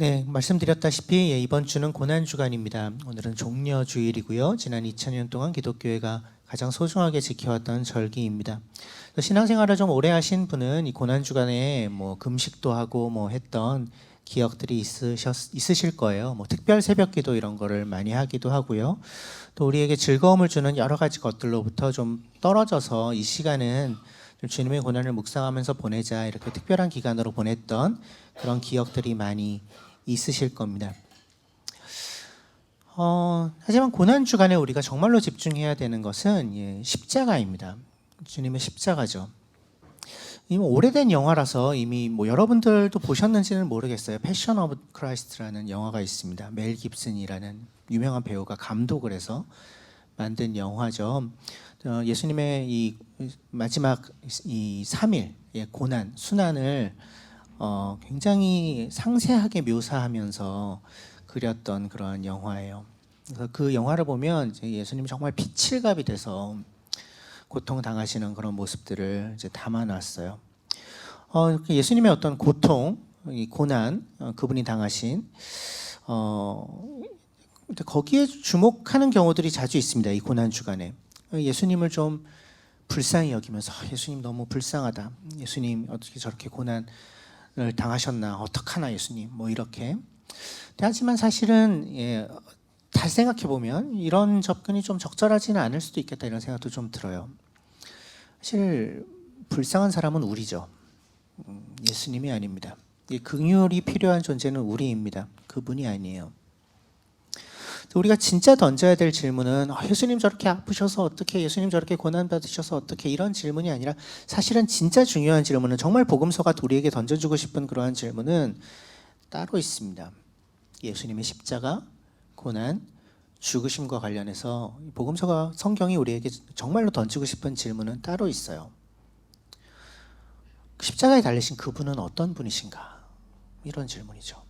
네, 말씀드렸다시피 이번 주는 고난주간입니다. 오늘은 종려주일이고요. 지난 2000년 동안 기독교회가 가장 소중하게 지켜왔던 절기입니다. 신앙생활을 좀 오래 하신 분은 이 고난주간에 금식도 하고 했던 기억들이 있으실 거예요. 특별 새벽기도 이런 거를 많이 하기도 하고요. 또 우리에게 즐거움을 주는 여러 가지 것들로부터 좀 떨어져서 이 시간은 주님의 고난을 묵상하면서 보내자, 이렇게 특별한 기간으로 보냈던 그런 기억들이 많이 있으실 겁니다. 하지만 고난주간에 우리가 정말로 집중해야 되는 것은 십자가입니다. 주님의 십자가죠. 이미 오래된 영화라서 이미 여러분들도 보셨는지는 모르겠어요. 패션 오브 크라이스트라는 영화가 있습니다. 멜 깁슨이라는 유명한 배우가 감독을 해서 만든 영화죠. 예수님의 이 마지막 이 3일 고난, 순환을 굉장히 상세하게 묘사하면서 그렸던 그런 영화예요. 그래서 그 영화를 보면 예수님이 정말 피칠갑이 돼서 고통당하시는 그런 모습들을 담아놨어요. 예수님의 어떤 고통, 이 고난, 그분이 당하신 거기에 주목하는 경우들이 자주 있습니다. 이 고난 주간에 예수님을 좀 불쌍히 여기면서 예수님 너무 불쌍하다. 예수님 어떻게 저렇게 고난을 당하셨나? 어떡하나 예수님? 이렇게. 하지만 사실은 잘 생각해 보면 이런 접근이 좀 적절하지는 않을 수도 있겠다, 이런 생각도 좀 들어요. 사실 불쌍한 사람은 우리죠. 예수님이 아닙니다. 긍휼이 필요한 존재는 우리입니다. 그분이 아니에요. 우리가 진짜 던져야 될 질문은 예수님 저렇게 아프셔서 어떻게, 예수님 저렇게 고난받으셔서 어떻게, 이런 질문이 아니라 사실은 진짜 중요한 질문은, 정말 복음서가 우리에게 던져주고 싶은 그러한 질문은 따로 있습니다. 예수님의 십자가, 고난, 죽으심과 관련해서 복음서가, 성경이 우리에게 정말로 던지고 싶은 질문은 따로 있어요. 십자가에 달리신 그분은 어떤 분이신가? 이런 질문이죠.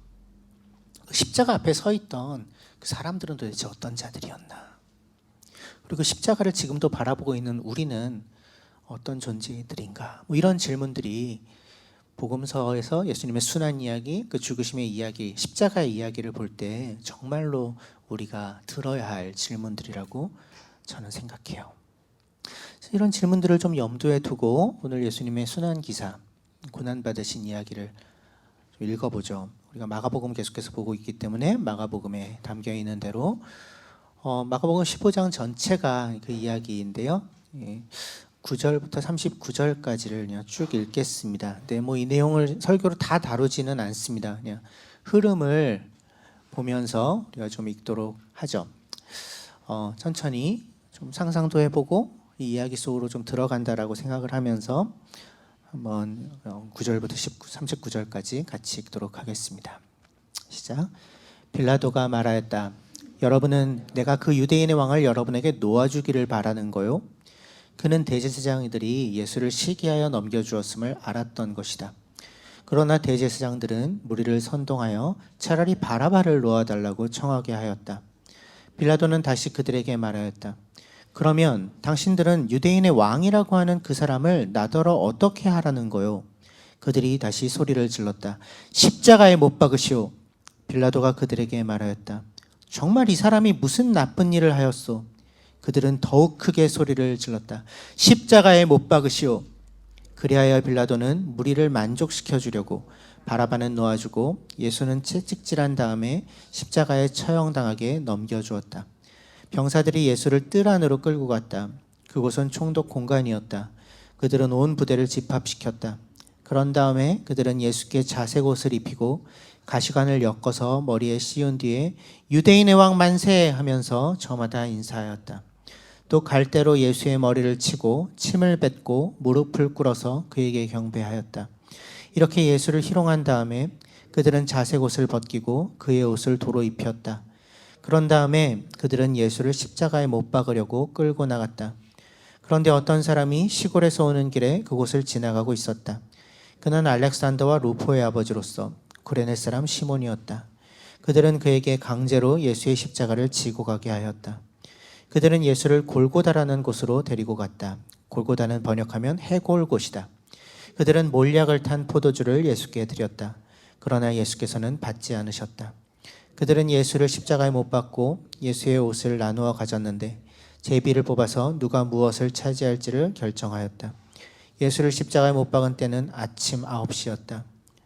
십자가 앞에 서 있던 그 사람들은 도대체 어떤 자들이었나? 그리고 십자가를 지금도 바라보고 있는 우리는 어떤 존재들인가? 이런 질문들이 복음서에서 예수님의 순환 이야기, 그 죽으심의 이야기, 십자가의 이야기를 볼 때 정말로 우리가 들어야 할 질문들이라고 저는 생각해요. 이런 질문들을 좀 염두에 두고 오늘 예수님의 순환 기사, 고난받으신 이야기를 좀 읽어보죠. 우리가 마가복음 계속해서 보고 있기 때문에 마가복음에 담겨 있는 대로 마가복음 15장 전체가 그 이야기인데요. 9절부터 39절까지를 그냥 쭉 읽겠습니다. 이 내용을 설교로 다 다루지는 않습니다. 그냥 흐름을 보면서 우리가 좀 읽도록 하죠. 천천히 좀 상상도 해보고 이 이야기 속으로 좀 들어간다라고 생각을 하면서 한번 9절부터 39절까지 같이 읽도록 하겠습니다. 시작. 빌라도가 말하였다. 여러분은 내가 그 유대인의 왕을 여러분에게 놓아주기를 바라는 거요? 그는 대제사장들이 예수를 시기하여 넘겨주었음을 알았던 것이다. 그러나 대제사장들은 무리를 선동하여 차라리 바라바를 놓아달라고 청하게 하였다. 빌라도는 다시 그들에게 말하였다. 그러면 당신들은 유대인의 왕이라고 하는 그 사람을 나더러 어떻게 하라는 거요? 그들이 다시 소리를 질렀다. 십자가에 못 박으시오. 빌라도가 그들에게 말하였다. 정말 이 사람이 무슨 나쁜 일을 하였소? 그들은 더욱 크게 소리를 질렀다. 십자가에 못 박으시오. 그리하여 빌라도는 무리를 만족시켜 주려고 바라바는 놓아주고 예수는 채찍질한 다음에 십자가에 처형당하게 넘겨주었다. 병사들이 예수를 뜰 안으로 끌고 갔다. 그곳은 총독 공간이었다. 그들은 온 부대를 집합시켰다. 그런 다음에 그들은 예수께 자색 옷을 입히고 가시관을 엮어서 머리에 씌운 뒤에 유대인의 왕 만세 하면서 저마다 인사하였다. 또 갈대로 예수의 머리를 치고 침을 뱉고 무릎을 꿇어서 그에게 경배하였다. 이렇게 예수를 희롱한 다음에 그들은 자색 옷을 벗기고 그의 옷을 도로 입혔다. 그런 다음에 그들은 예수를 십자가에 못 박으려고 끌고 나갔다. 그런데 어떤 사람이 시골에서 오는 길에 그곳을 지나가고 있었다. 그는 알렉산더와 루포의 아버지로서 구레네 사람 시몬이었다. 그들은 그에게 강제로 예수의 십자가를 지고 가게 하였다. 그들은 예수를 골고다라는 곳으로 데리고 갔다. 골고다는 번역하면 해골 곳이다. 그들은 몰약을 탄 포도주를 예수께 드렸다. 그러나 예수께서는 받지 않으셨다. 그들은 예수를 십자가에 못 박고 예수의 옷을 나누어 가졌는데 제비를 뽑아서 누가 무엇을 차지할지를 결정하였다. 예수를 십자가에 못 박은 때는 아침 9시였다.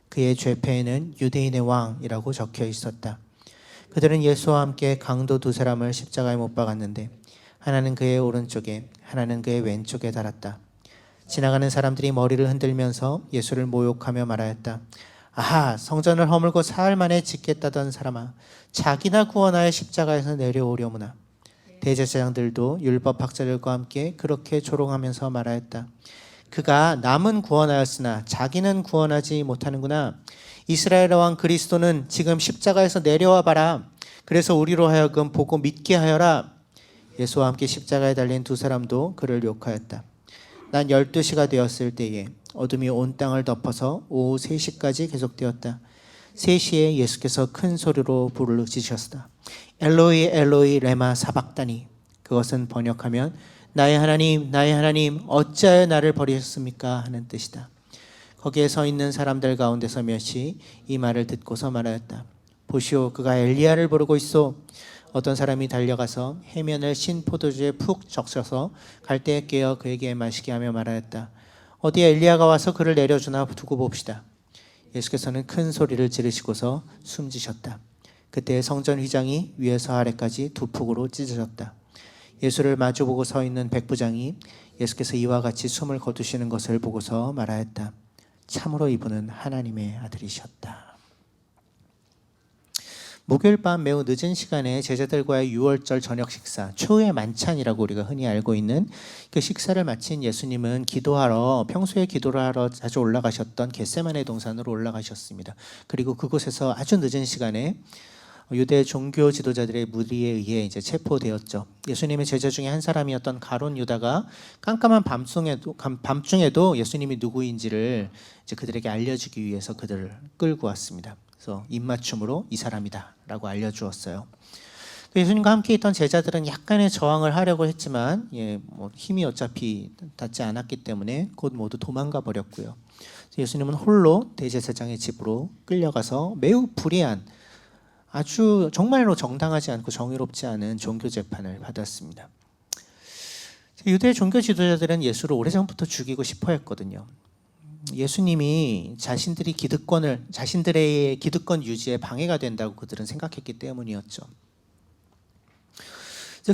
그의 죄패에는 유대인의 왕이라고 적혀 있었다. 그들은 예수와 함께 강도 두 사람을 십자가에 못 박았는데 하나는 그의 오른쪽에 하나는 그의 왼쪽에 달았다. 지나가는 사람들이 머리를 흔들면서 예수를 모욕하며 말하였다. 아하, 성전을 허물고 사흘 만에 짓겠다던 사람아, 자기나 구원하여 십자가에서 내려오려무나. 대제사장들도 율법학자들과 함께 그렇게 조롱하면서 말하였다. 그가 남은 구원하였으나 자기는 구원하지 못하는구나. 이스라엘 왕 그리스도는 지금 십자가에서 내려와 봐라. 그래서 우리로 하여금 보고 믿게 하여라. 예수와 함께 십자가에 달린 두 사람도 그를 욕하였다. 난 12시가 되었을 때에 어둠이 온 땅을 덮어서 오후 3시까지 계속되었다. 3시에 예수께서 큰 소리로 부르짖으셨다. 엘로이 엘로이 레마 사박다니. 그것은 번역하면 나의 하나님 어찌하여 나를 버리셨습니까? 하는 뜻이다. 거기에 서 있는 사람들 가운데서 몇이 이 말을 듣고서 말하였다. 보시오, 그가 엘리야를 부르고 있소. 어떤 사람이 달려가서 해면을 신 포도주에 푹 적셔서 갈대에 깨어 그에게 마시게 하며 말하였다. 어디에 엘리야가 와서 그를 내려주나 두고 봅시다. 예수께서는 큰 소리를 지르시고서 숨지셨다. 그때 성전 휘장이 위에서 아래까지 두 폭으로 찢어졌다. 예수를 마주보고 서 있는 백부장이 예수께서 이와 같이 숨을 거두시는 것을 보고서 말하였다. 참으로 이분은 하나님의 아들이셨다. 목요일 밤 매우 늦은 시간에 제자들과의 유월절 저녁 식사, 최후의 만찬이라고 우리가 흔히 알고 있는 그 식사를 마친 예수님은 평소에 기도를 하러 자주 올라가셨던 겟세마네 동산으로 올라가셨습니다. 그리고 그곳에서 아주 늦은 시간에 유대 종교 지도자들의 무리에 의해 이제 체포되었죠. 예수님의 제자 중에 한 사람이었던 가룟 유다가 깜깜한 밤중에도 예수님이 누구인지를 이제 그들에게 알려주기 위해서 그들을 끌고 왔습니다. 그래서 입맞춤으로 이 사람이다라고 알려주었어요. 예수님과 함께 있던 제자들은 약간의 저항을 하려고 했지만 힘이 어차피 닿지 않았기 때문에 곧 모두 도망가 버렸고요. 예수님은 홀로 대제사장의 집으로 끌려가서 매우 불의한 아주 정말로 정당하지 않고 정의롭지 않은 종교 재판을 받았습니다. 유대 종교 지도자들은 예수를 오래전부터 죽이고 싶어 했거든요. 예수님이 자신들의 기득권 유지에 방해가 된다고 그들은 생각했기 때문이었죠.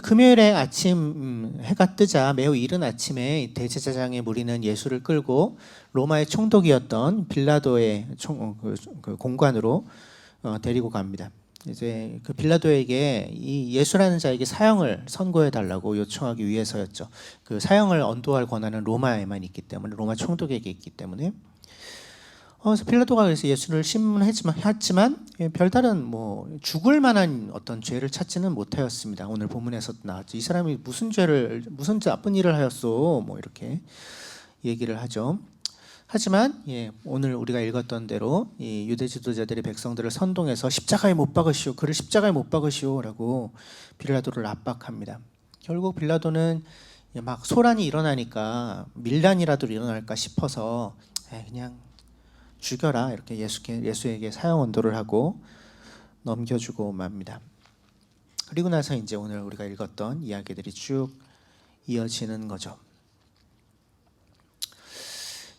금요일에 아침 해가 뜨자 매우 이른 아침에 대제사장의 무리는 예수를 끌고 로마의 총독이었던 빌라도의 공관으로 데리고 갑니다. 이제 그 빌라도에게 이 예수라는 자에게 사형을 선고해 달라고 요청하기 위해서였죠. 그 사형을 언도할 권한은 로마에만 있기 때문에, 로마 총독에게 있기 때문에. 그래서 빌라도가 그래서 예수를 심문했지만 별다른 죽을 만한 어떤 죄를 찾지는 못하였습니다. 오늘 본문에서 나왔죠. 이 사람이 무슨 나쁜 일을 하였소? 이렇게 얘기를 하죠. 하지만 오늘 우리가 읽었던 대로 이 유대 지도자들이 백성들을 선동해서 십자가에 못 박으시오, 그를 십자가에 못 박으시오라고 빌라도를 압박합니다. 결국 빌라도는 막 소란이 일어나니까 밀란이라도 일어날까 싶어서 그냥 죽여라 이렇게 예수에게 사형 언도를 하고 넘겨주고 맙니다. 그리고 나서 이제 오늘 우리가 읽었던 이야기들이 쭉 이어지는 거죠.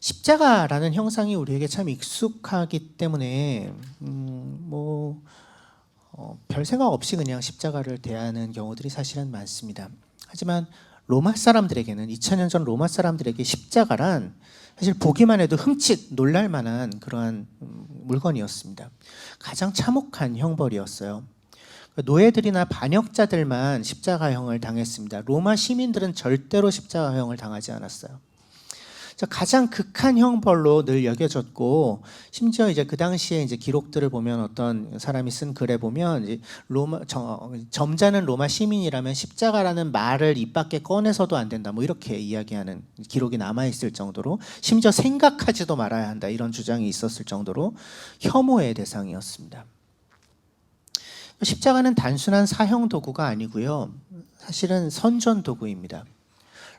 십자가라는 형상이 우리에게 참 익숙하기 때문에 별 생각 없이 그냥 십자가를 대하는 경우들이 사실은 많습니다. 하지만 로마 사람들에게는 2000년 전 로마 사람들에게 십자가란 사실 보기만 해도 흠칫 놀랄 만한 그러한 물건이었습니다. 가장 참혹한 형벌이었어요. 노예들이나 반역자들만 십자가형을 당했습니다. 로마 시민들은 절대로 십자가형을 당하지 않았어요. 가장 극한 형벌로 늘 여겨졌고, 심지어 이제 그 당시에 이제 기록들을 보면 어떤 사람이 쓴 글에 보면 이제 점잖은 로마 시민이라면 십자가라는 말을 입 밖에 꺼내서도 안 된다, 이렇게 이야기하는 기록이 남아 있을 정도로, 심지어 생각하지도 말아야 한다 이런 주장이 있었을 정도로 혐오의 대상이었습니다. 십자가는 단순한 사형 도구가 아니고요, 사실은 선전 도구입니다.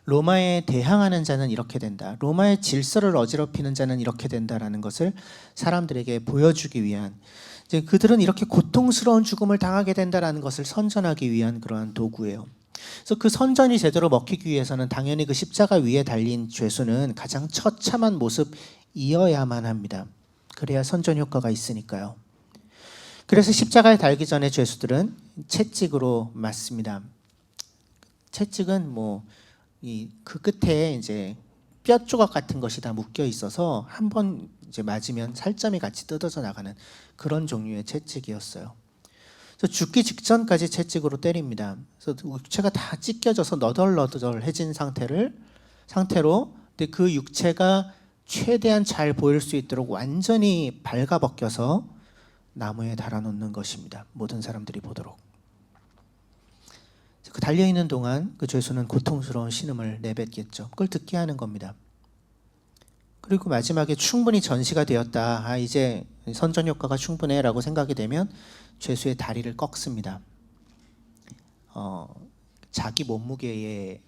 로마에 대항하는 자는 이렇게 된다. 로마의 질서를 어지럽히는 자는 이렇게 된다라는 것을 사람들에게 보여주기 위한, 이제 그들은 이렇게 고통스러운 죽음을 당하게 된다라는 것을 선전하기 위한 그러한 도구예요. 그래서 그 선전이 제대로 먹히기 위해서는 당연히 그 십자가 위에 달린 죄수는 가장 처참한 모습이어야만 합니다. 그래야 선전 효과가 있으니까요. 그래서 십자가에 달기 전에 죄수들은 채찍으로 맞습니다. 채찍은 그 끝에 이제 뼈 조각 같은 것이 다 묶여 있어서 한 번 이제 맞으면 살점이 같이 뜯어져 나가는 그런 종류의 채찍이었어요. 그래서 죽기 직전까지 채찍으로 때립니다. 그래서 육체가 다 찢겨져서 너덜너덜해진 상태로 근데 그 육체가 최대한 잘 보일 수 있도록 완전히 발가벗겨서 나무에 달아놓는 것입니다. 모든 사람들이 보도록. 그 달려있는 동안 그 죄수는 고통스러운 신음을 내뱉겠죠. 그걸 듣게 하는 겁니다. 그리고 마지막에 충분히 전시가 되었다. 이제 선전 효과가 충분해 라고 생각이 되면 죄수의 다리를 꺾습니다. 자기 몸무게에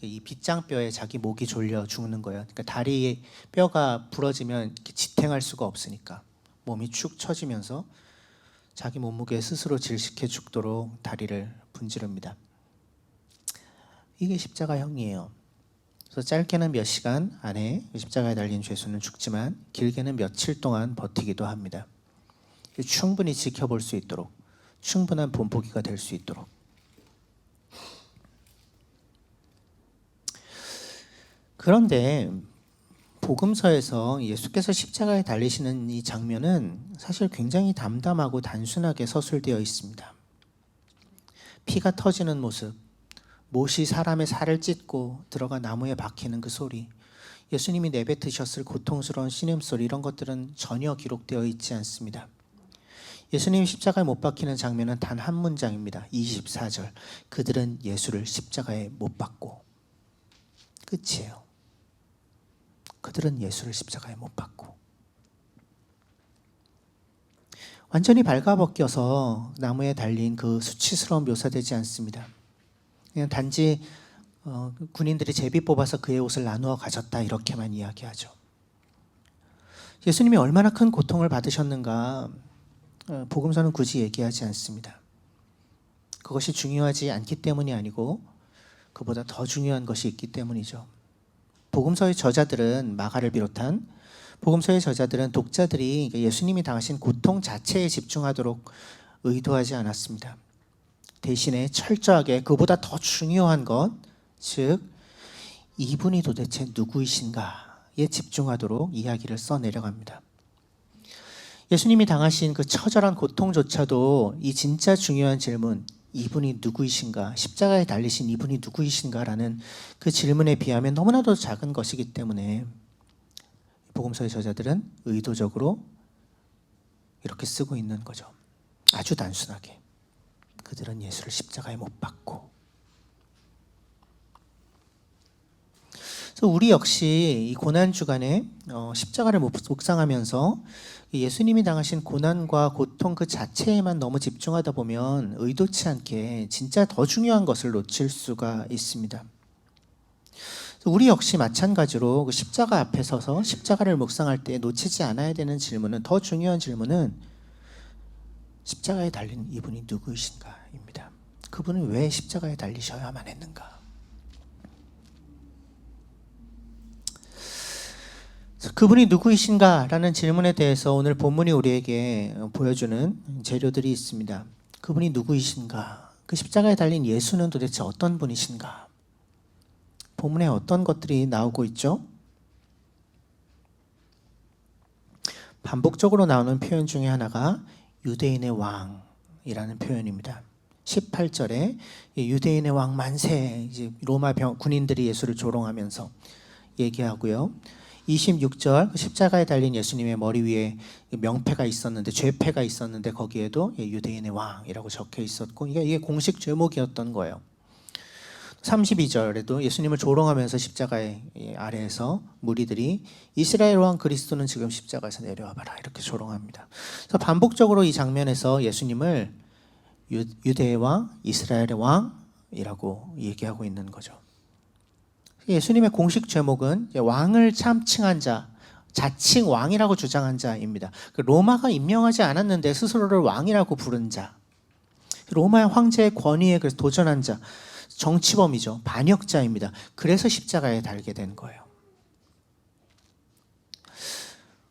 이 빗장뼈에 자기 목이 졸려 죽는 거예요. 그러니까 다리 뼈가 부러지면 지탱할 수가 없으니까 몸이 축 처지면서 자기 몸무게에 스스로 질식해 죽도록 다리를 분지릅니다. 이게 십자가형이에요. 그래서 짧게는 몇 시간 안에 십자가에 달린 죄수는 죽지만 길게는 며칠 동안 버티기도 합니다. 충분히 지켜볼 수 있도록, 충분한 본보기가 될 수 있도록. 그런데 복음서에서 예수께서 십자가에 달리시는 이 장면은 사실 굉장히 담담하고 단순하게 서술되어 있습니다. 피가 터지는 모습, 못이 사람의 살을 찢고 들어가 나무에 박히는 그 소리, 예수님이 내뱉으셨을 고통스러운 신음소리, 이런 것들은 전혀 기록되어 있지 않습니다. 예수님이 십자가에 못 박히는 장면은 단 한 문장입니다. 24절. 그들은 예수를 십자가에 못 박고. 끝이에요. 그들은 예수를 십자가에 못 박고. 완전히 발가벗겨서 나무에 달린 그 수치스러운 묘사되지 않습니다. 그냥 단지 군인들이 제비 뽑아서 그의 옷을 나누어 가졌다 이렇게만 이야기하죠. 예수님이 얼마나 큰 고통을 받으셨는가 복음서는 굳이 얘기하지 않습니다. 그것이 중요하지 않기 때문이 아니고 그보다 더 중요한 것이 있기 때문이죠. 복음서의 저자들은, 마가를 비롯한 복음서의 저자들은 독자들이 예수님이 당하신 고통 자체에 집중하도록 의도하지 않았습니다. 대신에 철저하게 그보다 더 중요한 것, 즉 이분이 도대체 누구이신가에 집중하도록 이야기를 써내려갑니다. 예수님이 당하신 그 처절한 고통조차도 이 진짜 중요한 질문, 이분이 누구이신가, 십자가에 달리신 이분이 누구이신가라는 그 질문에 비하면 너무나도 작은 것이기 때문에 복음서의 저자들은 의도적으로 이렇게 쓰고 있는 거죠. 아주 단순하게. 그들은 예수를 십자가에 못 박고. 그래서 우리 역시 이 고난 주간에 십자가를 묵상하면서 예수님이 당하신 고난과 고통 그 자체에만 너무 집중하다 보면 의도치 않게 진짜 더 중요한 것을 놓칠 수가 있습니다. 우리 역시 마찬가지로 그 십자가 앞에 서서 십자가를 묵상할 때 놓치지 않아야 되는 질문은, 더 중요한 질문은 십자가에 달린 이분이 누구이신가입니다. 그분은 왜 십자가에 달리셔야만 했는가? 그분이 누구이신가라는 질문에 대해서 오늘 본문이 우리에게 보여주는 재료들이 있습니다. 그분이 누구이신가? 그 십자가에 달린 예수는 도대체 어떤 분이신가? 본문에 어떤 것들이 나오고 있죠? 반복적으로 나오는 표현 중에 하나가 유대인의 왕이라는 표현입니다. 18절에 유대인의 왕 만세, 이제 로마 군인들이 예수를 조롱하면서 얘기하고요. 26절 십자가에 달린 예수님의 머리 위에 명패가 있었는데, 죄패가 있었는데 거기에도 유대인의 왕이라고 적혀 있었고 이게 공식 제목이었던 거예요. 32절에도 예수님을 조롱하면서 십자가의 아래에서 무리들이 이스라엘 왕 그리스도는 지금 십자가에서 내려와 봐라 이렇게 조롱합니다. 그래서 반복적으로 이 장면에서 예수님을 유대의 왕, 이스라엘의 왕이라고 얘기하고 있는 거죠. 예수님의 공식 제목은 왕을 참칭한 자, 자칭 왕이라고 주장한 자입니다. 로마가 임명하지 않았는데 스스로를 왕이라고 부른 자, 로마의 황제의 권위에 그래서 도전한 자, 정치범이죠. 반역자입니다. 그래서 십자가에 달게 된 거예요.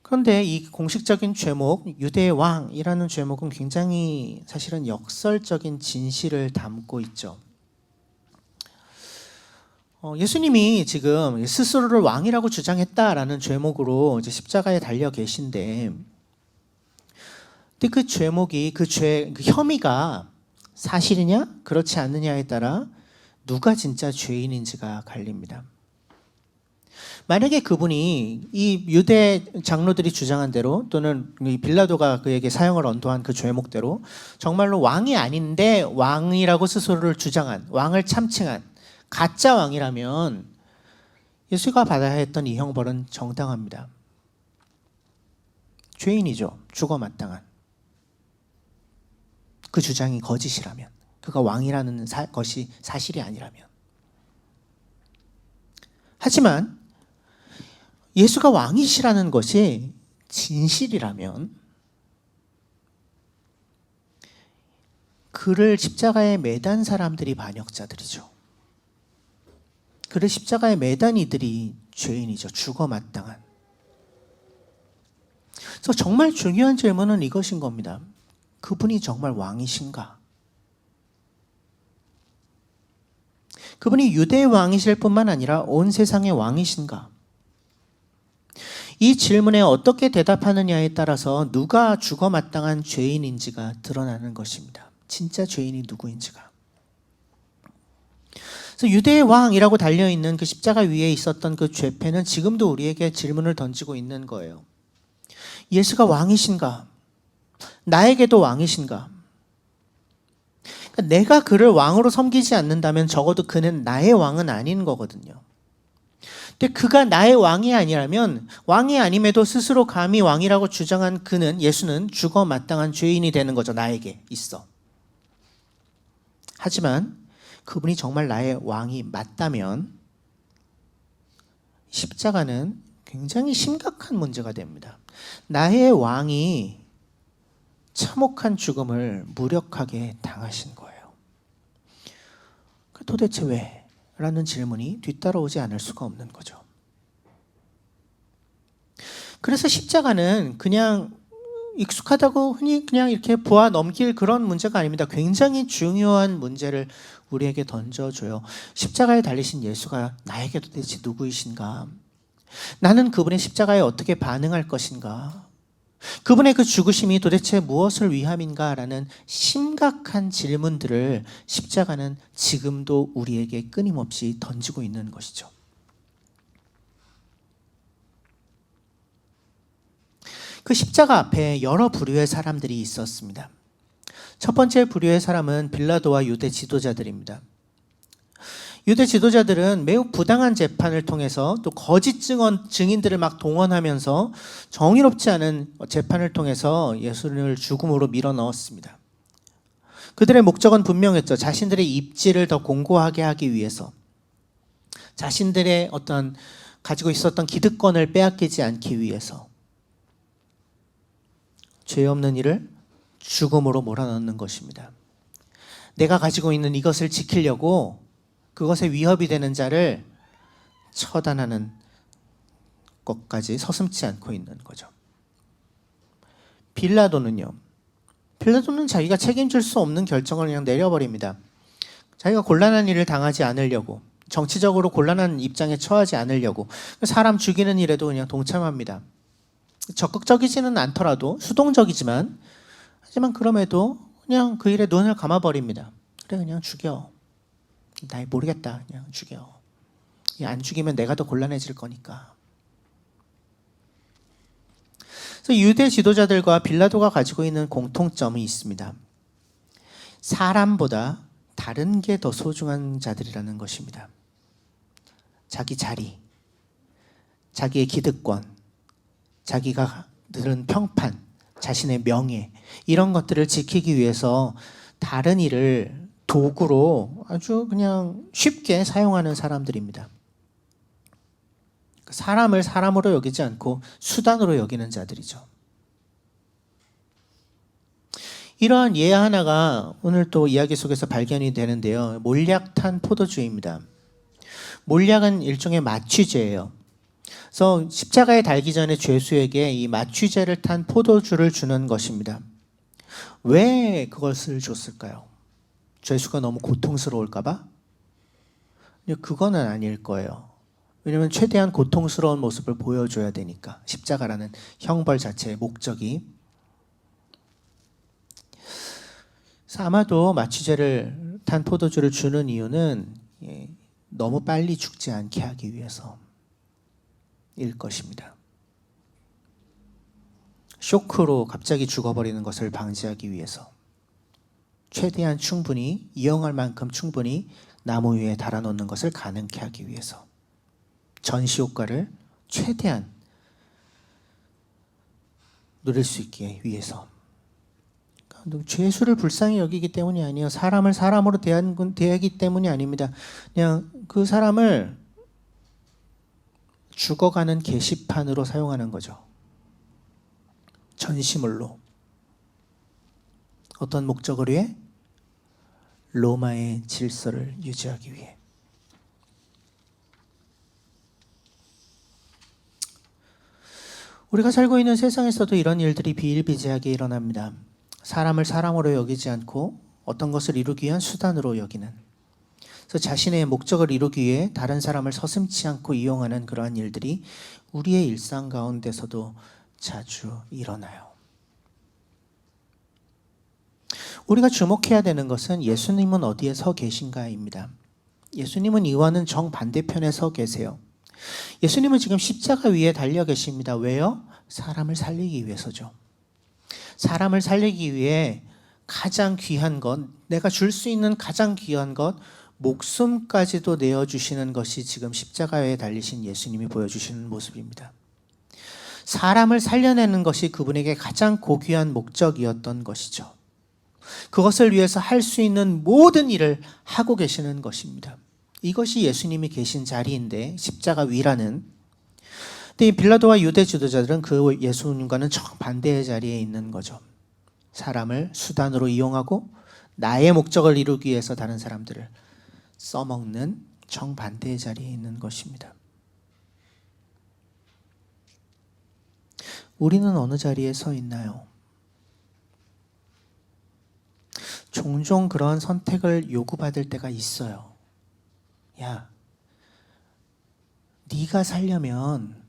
그런데 이 공식적인 제목, 유대의 왕이라는 제목은 굉장히 사실은 역설적인 진실을 담고 있죠. 예수님이 지금 스스로를 왕이라고 주장했다라는 제목으로 이제 십자가에 달려 계신데, 근데 그 제목이 그 혐의가 사실이냐 그렇지 않느냐에 따라 누가 진짜 죄인인지가 갈립니다. 만약에 그분이 이 유대 장로들이 주장한 대로 또는 빌라도가 그에게 사형을 언도한 그 죄목대로 정말로 왕이 아닌데 왕이라고 스스로를 주장한, 왕을 참칭한 가짜 왕이라면 예수가 받아야 했던 이 형벌은 정당합니다. 죄인이죠. 죽어 마땅한. 그 주장이 거짓이라면, 그가 왕이라는 것이 사실이 아니라면. 하지만 예수가 왕이시라는 것이 진실이라면 그를 십자가에 매단 사람들이 반역자들이죠. 그를 십자가에 매단 이들이 죄인이죠. 죽어 마땅한. 그래서 정말 중요한 질문은 이것인 겁니다. 그분이 정말 왕이신가? 그분이 유대의 왕이실 뿐만 아니라 온 세상의 왕이신가? 이 질문에 어떻게 대답하느냐에 따라서 누가 죽어 마땅한 죄인인지가 드러나는 것입니다. 진짜 죄인이 누구인지가. 그래서 유대의 왕이라고 달려있는 그 십자가 위에 있었던 그 죄패는 지금도 우리에게 질문을 던지고 있는 거예요. 예수가 왕이신가? 나에게도 왕이신가? 그러니까 내가 그를 왕으로 섬기지 않는다면 적어도 그는 나의 왕은 아닌 거거든요. 근데 그가 나의 왕이 아니라면, 왕이 아님에도 스스로 감히 왕이라고 주장한 그는, 예수는 죽어 마땅한 죄인이 되는 거죠. 나에게 있어. 하지만 그분이 정말 나의 왕이 맞다면 십자가는 굉장히 심각한 문제가 됩니다. 나의 왕이 참혹한 죽음을 무력하게 당하신 거예요. 도대체 왜? 라는 질문이 뒤따라오지 않을 수가 없는 거죠. 그래서 십자가는 그냥 익숙하다고 흔히 그냥 이렇게 보아 넘길 그런 문제가 아닙니다. 굉장히 중요한 문제를 우리에게 던져줘요. 십자가에 달리신 예수가 나에게 도대체 누구이신가? 나는 그분의 십자가에 어떻게 반응할 것인가? 그분의 그 죽으심이 도대체 무엇을 위함인가? 라는 심각한 질문들을 십자가는 지금도 우리에게 끊임없이 던지고 있는 것이죠. 그 십자가 앞에 여러 부류의 사람들이 있었습니다. 첫 번째 부류의 사람은 빌라도와 유대 지도자들입니다. 유대 지도자들은 매우 부당한 재판을 통해서 또 거짓 증인들을 막 동원하면서 정의롭지 않은 재판을 통해서 예수를 죽음으로 밀어넣었습니다. 그들의 목적은 분명했죠. 자신들의 입지를 더 공고하게 하기 위해서, 자신들의 어떤 가지고 있었던 기득권을 빼앗기지 않기 위해서 죄 없는 이를 죽음으로 몰아넣는 것입니다. 내가 가지고 있는 이것을 지키려고 그것에 위협이 되는 자를 처단하는 것까지 서슴지 않고 있는 거죠. 빌라도는 자기가 책임질 수 없는 결정을 그냥 내려버립니다. 자기가 곤란한 일을 당하지 않으려고, 정치적으로 곤란한 입장에 처하지 않으려고 사람 죽이는 일에도 그냥 동참합니다. 적극적이지는 않더라도 수동적이지만, 하지만 그럼에도 그냥 그 일에 눈을 감아버립니다. 그래, 그냥 죽여. 나 모르겠다. 그냥 죽여. 안 죽이면 내가 더 곤란해질 거니까. 그래서 유대 지도자들과 빌라도가 가지고 있는 공통점이 있습니다. 사람보다 다른 게 더 소중한 자들이라는 것입니다. 자기 자리, 자기의 기득권, 자기가 들은 평판, 자신의 명예, 이런 것들을 지키기 위해서 다른 일을 도구로 아주 그냥 쉽게 사용하는 사람들입니다. 사람을 사람으로 여기지 않고 수단으로 여기는 자들이죠. 이러한 예 하나가 오늘 또 이야기 속에서 발견이 되는데요. 몰약탄 포도주입니다. 몰약은 일종의 마취제예요. 그래서 십자가에 달기 전에 죄수에게 이 마취제를 탄 포도주를 주는 것입니다. 왜 그것을 줬을까요? 죄수가 너무 고통스러울까 봐? 그거는 아닐 거예요. 왜냐하면 최대한 고통스러운 모습을 보여줘야 되니까. 십자가라는 형벌 자체의 목적이. 아마도 마취제를 탄 포도주를 주는 이유는 너무 빨리 죽지 않게 하기 위해서일 것입니다. 쇼크로 갑자기 죽어버리는 것을 방지하기 위해서 최대한 충분히 이용할 만큼 충분히 나무 위에 달아놓는 것을 가능케 하기 위해서 전시 효과를 최대한 누릴 수 있게 위해서. 죄수를 불쌍히 여기기 때문이 아니에요. 사람을 사람으로 대하기 때문이 아닙니다. 그냥 그 사람을 죽어가는 게시판으로 사용하는 거죠. 전시물로. 어떤 목적을 위해? 로마의 질서를 유지하기 위해. 우리가 살고 있는 세상에서도 이런 일들이 비일비재하게 일어납니다. 사람을 사람으로 여기지 않고 어떤 것을 이루기 위한 수단으로 여기는, 그래서 자신의 목적을 이루기 위해 다른 사람을 서슴지 않고 이용하는 그러한 일들이 우리의 일상 가운데서도 자주 일어나요. 우리가 주목해야 되는 것은 예수님은 어디에 서 계신가입니다. 예수님은 이와는 정반대편에 서 계세요. 예수님은 지금 십자가 위에 달려 계십니다. 왜요? 사람을 살리기 위해서죠. 사람을 살리기 위해 가장 귀한 것, 내가 줄 수 있는 가장 귀한 것, 목숨까지도 내어주시는 것이 지금 십자가에 달리신 예수님이 보여주시는 모습입니다. 사람을 살려내는 것이 그분에게 가장 고귀한 목적이었던 것이죠. 그것을 위해서 할 수 있는 모든 일을 하고 계시는 것입니다. 이것이 예수님이 계신 자리인데, 십자가 위라는. 근데 이 빌라도와 유대 지도자들은 그 예수님과는 정반대의 자리에 있는 거죠. 사람을 수단으로 이용하고 나의 목적을 이루기 위해서 다른 사람들을 써먹는 정반대의 자리에 있는 것입니다. 우리는 어느 자리에 서 있나요? 종종 그런 선택을 요구받을 때가 있어요. 야, 네가 살려면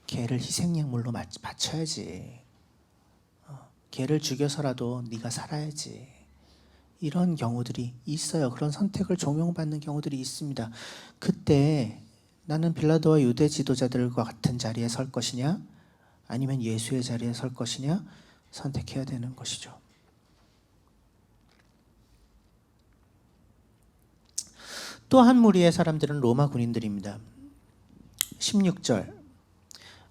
개를 희생양물로 바쳐야지. 개를 죽여서라도 네가 살아야지. 이런 경우들이 있어요. 그런 선택을 종용받는 경우들이 있습니다. 그때 나는 빌라도와 유대 지도자들과 같은 자리에 설 것이냐, 아니면 예수의 자리에 설 것이냐 선택해야 되는 것이죠. 또 한 무리의 사람들은 로마 군인들입니다. 16절,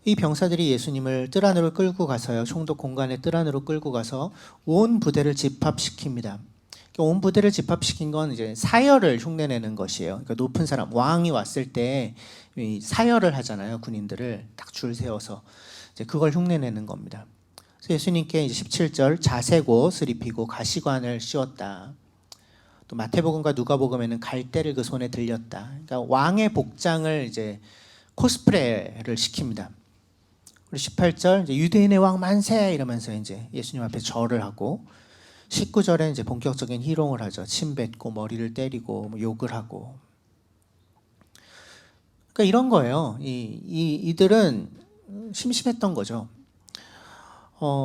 이 병사들이 예수님을 뜰 안으로 끌고 가서요, 총독 공간의 뜰 안으로 끌고 가서 온 부대를 집합시킵니다. 온 부대를 집합시킨 건 이제 사열을 흉내내는 것이에요. 그러니까 높은 사람, 왕이 왔을 때 사열을 하잖아요. 군인들을 딱 줄 세워서 이제 그걸 흉내내는 겁니다. 그래서 예수님께 이제 17절, 자색 옷을 입히고 가시관을 씌웠다. 또 마태복음과 누가복음에는 갈대를 그 손에 들렸다. 그러니까 왕의 복장을 이제 코스프레를 시킵니다. 그리고 18절, 이제 유대인의 왕 만세 이러면서 이제 예수님 앞에 절을 하고, 19절에 이제 본격적인 희롱을 하죠. 침 뱉고 머리를 때리고 욕을 하고. 그러니까 이런 거예요. 이들은 심심했던 거죠.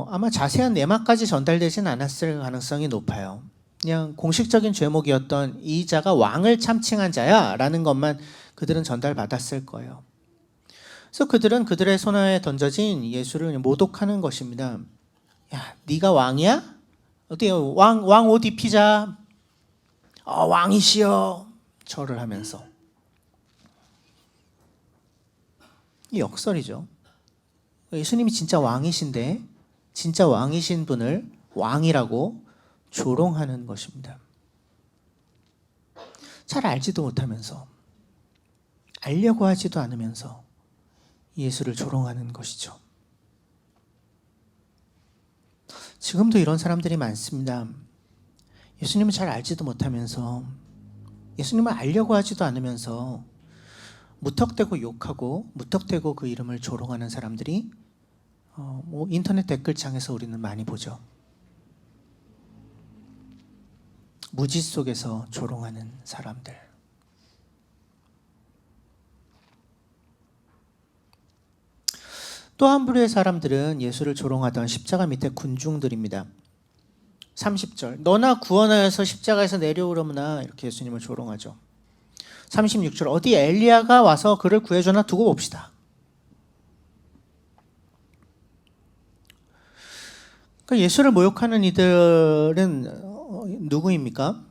아마 자세한 내막까지 전달되진 않았을 가능성이 높아요. 그냥 공식적인 죄목이었던 이 자가 왕을 참칭한 자야 라는 것만 그들은 전달받았을 거예요. 그래서 그들은 그들의 손안에 던져진 예수를 모독하는 것입니다. 야, 네가 왕이야? 어때요? 왕 옷 입히자. 왕이시여. 절을 하면서. 이 역설이죠. 예수님이 진짜 왕이신데 진짜 왕이신 분을 왕이라고 조롱하는 것입니다. 잘 알지도 못하면서. 알려고 하지도 않으면서 예수를 조롱하는 것이죠. 지금도 이런 사람들이 많습니다. 예수님을 잘 알지도 못하면서 예수님을 알려고 하지도 않으면서 무턱대고 욕하고 무턱대고 그 이름을 조롱하는 사람들이 인터넷 댓글창에서 우리는 많이 보죠. 무지 속에서 조롱하는 사람들. 또 한 부류의 사람들은 예수를 조롱하던 십자가 밑에 군중들입니다. 30절 너나 구원하여서 십자가에서 내려오려무나 이렇게 예수님을 조롱하죠. 36절 어디 엘리야가 와서 그를 구해주나 두고 봅시다. 그러니까 예수를 모욕하는 이들은 누구입니까?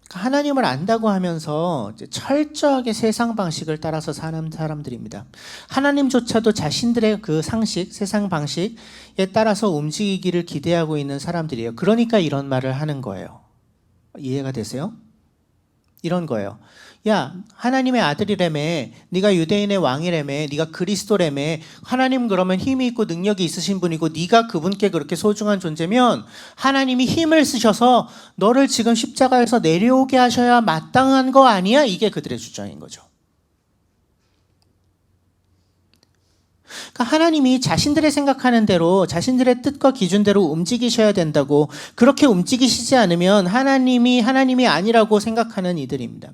하나님을 안다고 하면서 철저하게 세상 방식을 따라서 사는 사람들입니다. 하나님조차도 자신들의 그 상식, 세상 방식에 따라서 움직이기를 기대하고 있는 사람들이에요. 그러니까 이런 말을 하는 거예요. 이해가 되세요? 이런 거예요. 야, 하나님의 아들이라며, 네가 유대인의 왕이라며, 네가 그리스도라며, 하나님 그러면 힘이 있고 능력이 있으신 분이고 네가 그분께 그렇게 소중한 존재면 하나님이 힘을 쓰셔서 너를 지금 십자가에서 내려오게 하셔야 마땅한 거 아니야? 이게 그들의 주장인 거죠. 그러니까 하나님이 자신들의 생각하는 대로 자신들의 뜻과 기준대로 움직이셔야 된다고, 그렇게 움직이시지 않으면 하나님이 아니라고 생각하는 이들입니다.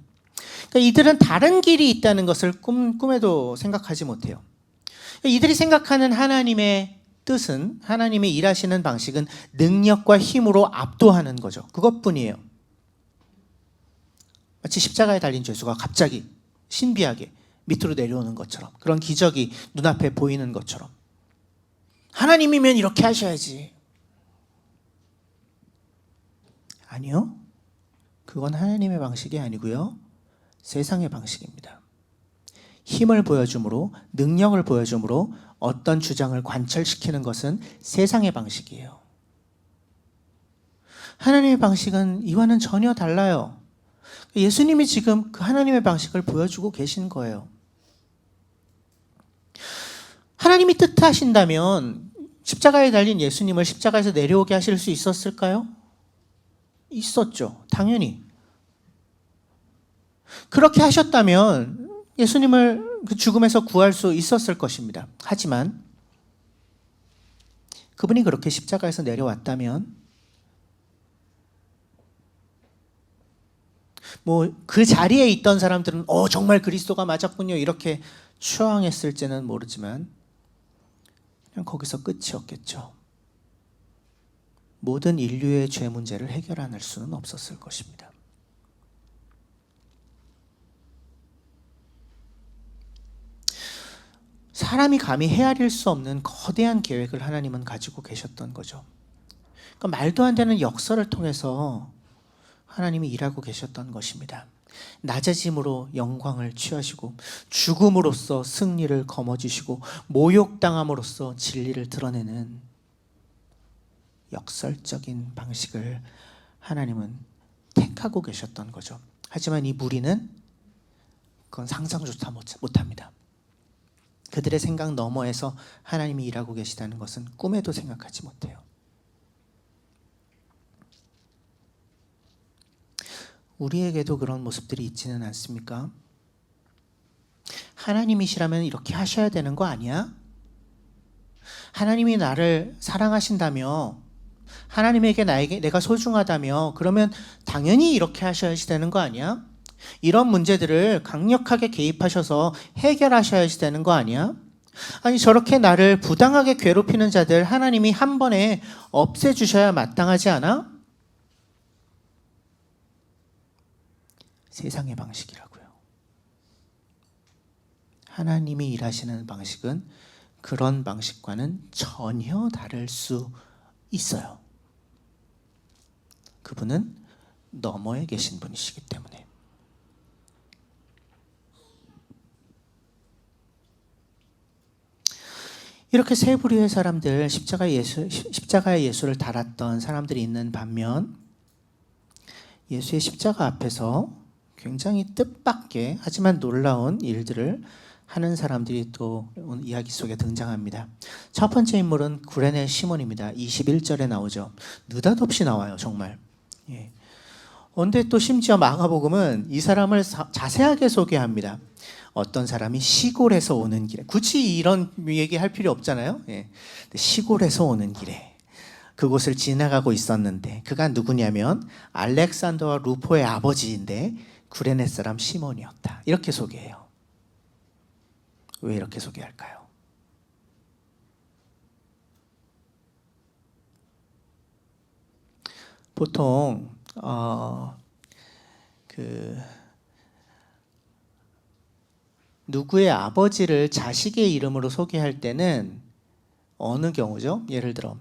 그러니까 이들은 다른 길이 있다는 것을 꿈에도 생각하지 못해요. 이들이 생각하는 하나님의 뜻은, 하나님의 일하시는 방식은 능력과 힘으로 압도하는 거죠. 그것뿐이에요. 마치 십자가에 달린 예수가 갑자기 신비하게 밑으로 내려오는 것처럼, 그런 기적이 눈앞에 보이는 것처럼. 하나님이면 이렇게 하셔야지. 아니요. 그건 하나님의 방식이 아니고요. 세상의 방식입니다. 힘을 보여줌으로, 능력을 보여줌으로 어떤 주장을 관철시키는 것은 세상의 방식이에요. 하나님의 방식은 이와는 전혀 달라요. 예수님이 지금 그 하나님의 방식을 보여주고 계신 거예요. 하나님이 뜻하신다면 십자가에 달린 예수님을 십자가에서 내려오게 하실 수 있었을까요? 있었죠. 당연히. 그렇게 하셨다면 예수님을 그 죽음에서 구할 수 있었을 것입니다. 하지만 그분이 그렇게 십자가에서 내려왔다면 그 자리에 있던 사람들은 정말 그리스도가 맞았군요 이렇게 추앙했을지는 모르지만 그냥 거기서 끝이었겠죠. 모든 인류의 죄 문제를 해결할 수는 없었을 것입니다. 사람이 감히 헤아릴 수 없는 거대한 계획을 하나님은 가지고 계셨던 거죠. 그러니까 말도 안 되는 역사를 통해서 하나님이 일하고 계셨던 것입니다. 낮아짐으로 영광을 취하시고, 죽음으로써 승리를 거머쥐시고, 모욕당함으로써 진리를 드러내는 역설적인 방식을 하나님은 택하고 계셨던 거죠. 하지만 이 무리는 그건 상상조차 못합니다. 그들의 생각 너머에서 하나님이 일하고 계시다는 것은 꿈에도 생각하지 못해요. 우리에게도 그런 모습들이 있지는 않습니까? 하나님이시라면 이렇게 하셔야 되는 거 아니야? 하나님이 나를 사랑하신다며, 하나님에게 내가 소중하다며, 그러면 당연히 이렇게 하셔야지 되는 거 아니야? 이런 문제들을 강력하게 개입하셔서 해결하셔야지 되는 거 아니야? 아니 저렇게 나를 부당하게 괴롭히는 자들 하나님이 한 번에 없애주셔야 마땅하지 않아? 세상의 방식이라고요. 하나님이 일하시는 방식은 그런 방식과는 전혀 다를 수 있어요. 그분은 너머에 계신 분이시기 때문에. 이렇게 세 부류의 사람들, 십자가의 예수를 달았던 사람들이 있는 반면 예수의 십자가 앞에서 굉장히 뜻밖의 하지만 놀라운 일들을 하는 사람들이 또 오늘 이야기 속에 등장합니다. 첫 번째 인물은 구레네 시몬입니다. 21절에 나오죠. 느닷없이 나와요, 정말. 예. 근데 또 심지어 마가복음은 이 사람을 자세하게 소개합니다. 어떤 사람이 시골에서 오는 길에, 굳이 이런 얘기할 필요 없잖아요. 예. 시골에서 오는 길에 그곳을 지나가고 있었는데 그가 누구냐면 알렉산더와 루포의 아버지인데 구레네 사람 시몬이었다. 이렇게 소개해요. 왜 이렇게 소개할까요? 보통 누구의 아버지를 자식의 이름으로 소개할 때는 어느 경우죠? 예를 들어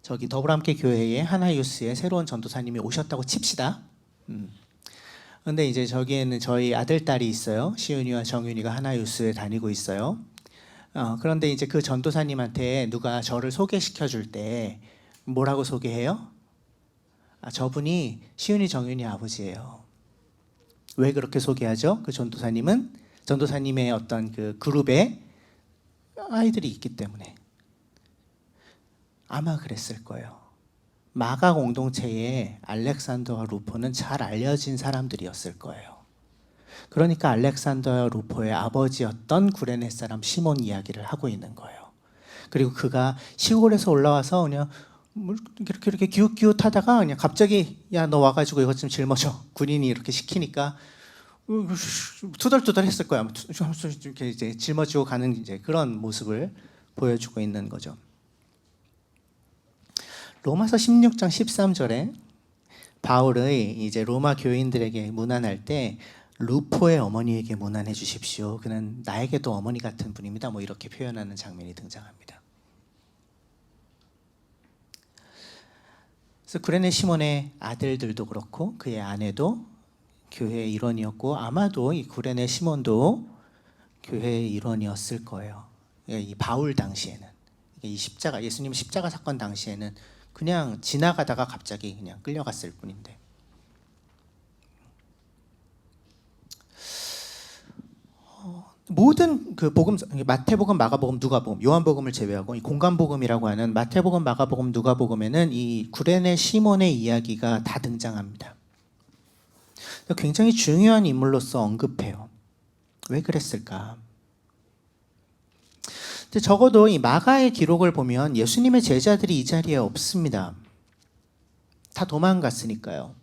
저기 더불어함께 교회에 하나유스의 새로운 전도사님이 오셨다고 칩시다. 근데 이제 저기에는 저희 아들 딸이 있어요. 시윤이와 정윤이가 하나유스에 다니고 있어요. 그런데 이제 그 전도사님한테 누가 저를 소개시켜 줄 때 뭐라고 소개해요? 저분이 시윤이 정윤이 아버지예요. 왜 그렇게 소개하죠? 그 전도사님의 어떤 그 그룹에 아이들이 있기 때문에 아마 그랬을 거예요. 마가 공동체에 알렉산더와 루포는 잘 알려진 사람들이었을 거예요. 그러니까 알렉산더와 루포의 아버지였던 구레네 사람 시몬 이야기를 하고 있는 거예요. 그리고 그가 시골에서 올라와서 그냥 이렇게 기웃기웃하다가 그냥 갑자기 야 너 와가지고 이것 좀 짊어져. 군인이 이렇게 시키니까 투덜투덜 했을 거야. 이렇게 이제 짊어지고 가는 이제 그런 모습을 보여주고 있는 거죠. 로마서 16장 13절에 바울의 이제 로마 교인들에게 문안할 때 루포의 어머니에게 문안해 주십시오. 그는 나에게도 어머니 같은 분입니다. 뭐 이렇게 표현하는 장면이 등장합니다. 그래서 구레네 시몬의 아들들도 그렇고 그의 아내도 교회의 일원이었고 아마도 이 구레네 시몬도 교회의 일원이었을 거예요. 이 바울 당시에는 이 십자가 예수님 십자가 사건 당시에는 그냥 지나가다가 갑자기 그냥 끌려갔을 뿐인데 모든 그 복음 마태복음, 마가복음, 누가복음, 요한복음을 제외하고 이 공간복음이라고 하는 마태복음, 마가복음, 누가복음에는 이 구레네 시몬의 이야기가 다 등장합니다. 굉장히 중요한 인물로서 언급해요. 왜 그랬을까? 근데 적어도 이 마가의 기록을 보면 예수님의 제자들이 이 자리에 없습니다. 다 도망갔으니까요.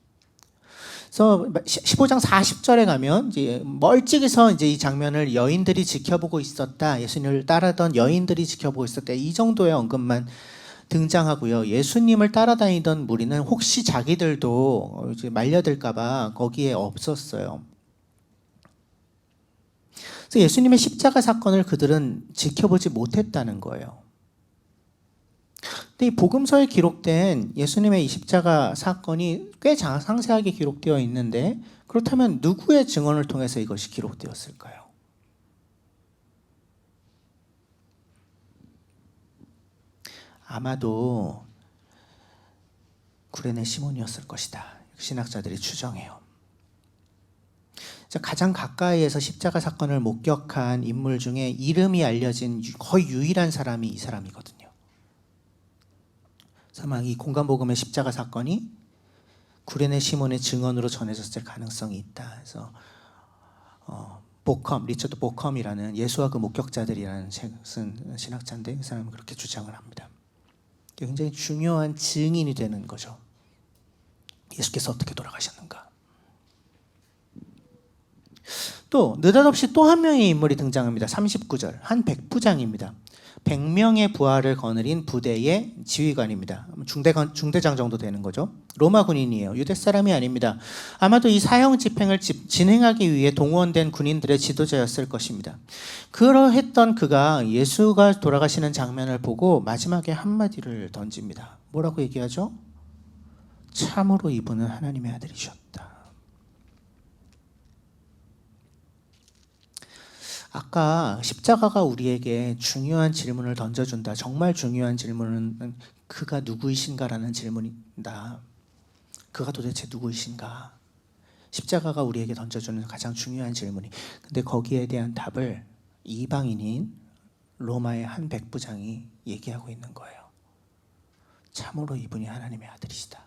그래서 15장 40절에 가면 이제 멀찍이서 이제 이 장면을 여인들이 지켜보고 있었다. 예수님을 따르던 여인들이 지켜보고 있었다. 이 정도의 언급만 등장하고요. 예수님을 따라다니던 무리는 혹시 자기들도 이제 말려들까봐 거기에 없었어요. 그래서 예수님의 십자가 사건을 그들은 지켜보지 못했다는 거예요. 근데 이 복음서에 기록된 예수님의 이 십자가 사건이 꽤 상세하게 기록되어 있는데 그렇다면 누구의 증언을 통해서 이것이 기록되었을까요? 아마도 구레네 시몬이었을 것이다. 신학자들이 추정해요. 가장 가까이에서 십자가 사건을 목격한 인물 중에 이름이 알려진 거의 유일한 사람이 이 사람이거든요. 아마 이 공간복음의 십자가 사건이 구레네 시몬의 증언으로 전해졌을 가능성이 있다. 그래서 리처드 보컴이라는 예수와 그 목격자들이라는 책을 쓴 신학자인데 그 사람은 그렇게 주장을 합니다. 굉장히 중요한 증인이 되는 거죠. 예수께서 어떻게 돌아가셨는가. 또 느닷없이 또 한 명의 인물이 등장합니다. 39절 한 백부장입니다. 100명의 부하를 거느린 부대의 지휘관입니다. 중대장 정도 되는 거죠. 로마 군인이에요. 유대 사람이 아닙니다. 아마도 이 사형 집행을 진행하기 위해 동원된 군인들의 지도자였을 것입니다. 그러했던 그가 예수가 돌아가시는 장면을 보고 마지막에 한마디를 던집니다. 뭐라고 얘기하죠? 참으로 이분은 하나님의 아들이셨다. 아까 십자가가 우리에게 중요한 질문을 던져준다. 정말 중요한 질문은 그가 누구이신가라는 질문이다. 그가 도대체 누구이신가? 십자가가 우리에게 던져주는 가장 중요한 질문이, 근데 거기에 대한 답을 이방인인 로마의 한 백부장이 얘기하고 있는 거예요. 참으로 이분이 하나님의 아들이시다.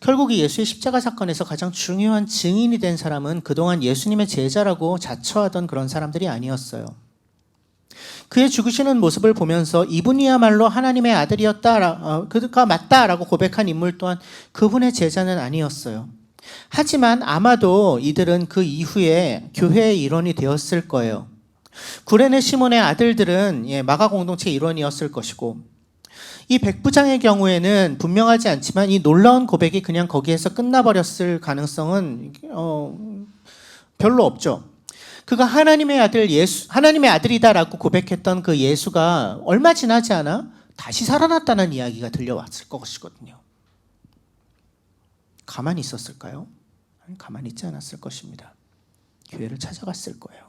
결국 이 예수의 십자가 사건에서 가장 중요한 증인이 된 사람은 그동안 예수님의 제자라고 자처하던 그런 사람들이 아니었어요. 그의 죽으시는 모습을 보면서 이분이야말로 하나님의 아들이었다, 그가 맞다라고 고백한 인물 또한 그분의 제자는 아니었어요. 하지만 아마도 이들은 그 이후에 교회의 일원이 되었을 거예요. 구레네 시몬의 아들들은 마가 공동체 일원이었을 것이고, 이 백부장의 경우에는 분명하지 않지만 이 놀라운 고백이 그냥 거기에서 끝나버렸을 가능성은 별로 없죠. 그가 하나님의 아들이다라고 고백했던 그 예수가 얼마 지나지 않아 다시 살아났다는 이야기가 들려왔을 것이거든요. 가만히 있었을까요? 아니, 가만히 있지 않았을 것입니다. 교회를 찾아갔을 거예요.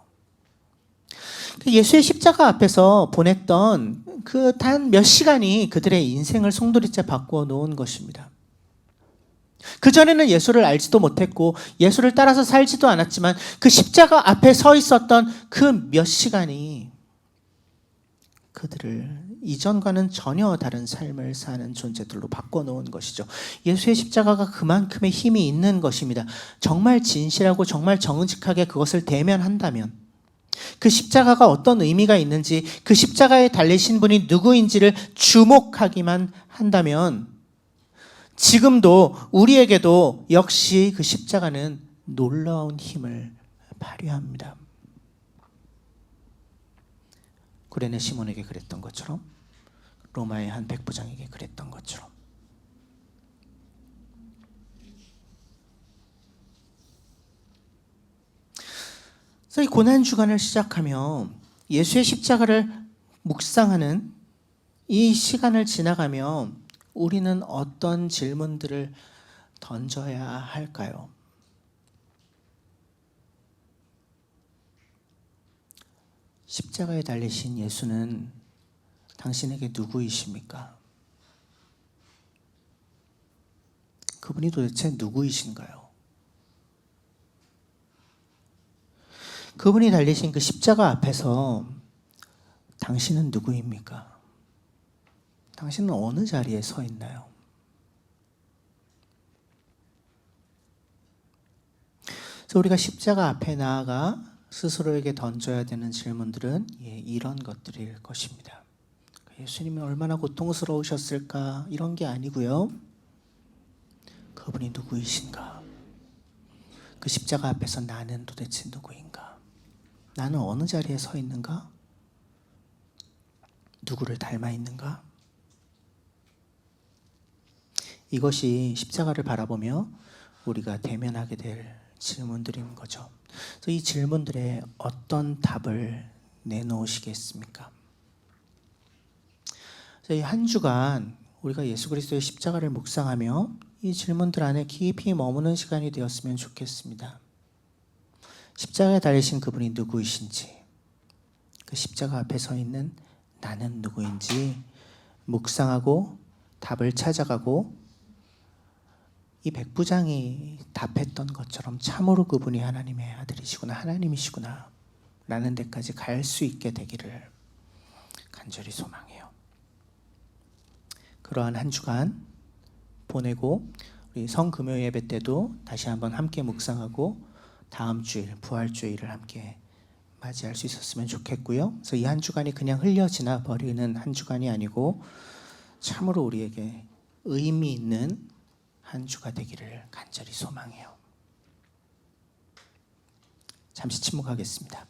예수의 십자가 앞에서 보냈던 그 단 몇 시간이 그들의 인생을 송두리째 바꾸어 놓은 것입니다. 그전에는 예수를 알지도 못했고 예수를 따라서 살지도 않았지만 그 십자가 앞에 서 있었던 그 몇 시간이 그들을 이전과는 전혀 다른 삶을 사는 존재들로 바꿔놓은 것이죠. 예수의 십자가가 그만큼의 힘이 있는 것입니다. 정말 진실하고 정말 정직하게 그것을 대면한다면, 그 십자가가 어떤 의미가 있는지, 그 십자가에 달리신 분이 누구인지를 주목하기만 한다면 지금도 우리에게도 역시 그 십자가는 놀라운 힘을 발휘합니다. 구레네 시몬에게 그랬던 것처럼, 로마의 한 백부장에게 그랬던 것처럼. 그래서 이 고난주간을 시작하며 예수의 십자가를 묵상하는 이 시간을 지나가며 우리는 어떤 질문들을 던져야 할까요? 십자가에 달리신 예수는 당신에게 누구이십니까? 그분이 도대체 누구이신가요? 그분이 달리신 그 십자가 앞에서 당신은 누구입니까? 당신은 어느 자리에 서 있나요? 그래서 우리가 십자가 앞에 나아가 스스로에게 던져야 되는 질문들은 이런 것들일 것입니다. 예수님이 얼마나 고통스러우셨을까, 이런 게 아니고요. 그분이 누구이신가? 그 십자가 앞에서 나는 도대체 누구인가? 나는 어느 자리에 서 있는가? 누구를 닮아 있는가? 이것이 십자가를 바라보며 우리가 대면하게 될 질문들인 거죠. 그래서 이 질문들에 어떤 답을 내놓으시겠습니까? 이 한 주간 우리가 예수 그리스도의 십자가를 묵상하며 이 질문들 안에 깊이 머무는 시간이 되었으면 좋겠습니다. 십자가에 달리신 그분이 누구이신지, 그 십자가 앞에 서 있는 나는 누구인지 묵상하고 답을 찾아가고, 이 백부장이 답했던 것처럼 참으로 그분이 하나님의 아들이시구나, 하나님이시구나 라는 데까지 갈 수 있게 되기를 간절히 소망해요. 그러한 한 주간 보내고 우리 성금요 예배 때도 다시 한번 함께 묵상하고 다음 주일 부활주일을 함께 맞이할 수 있었으면 좋겠고요. 그래서 이 한 주간이 그냥 흘려 지나 버리는 한 주간이 아니고 참으로 우리에게 의미 있는 한 주가 되기를 간절히 소망해요. 잠시 침묵하겠습니다.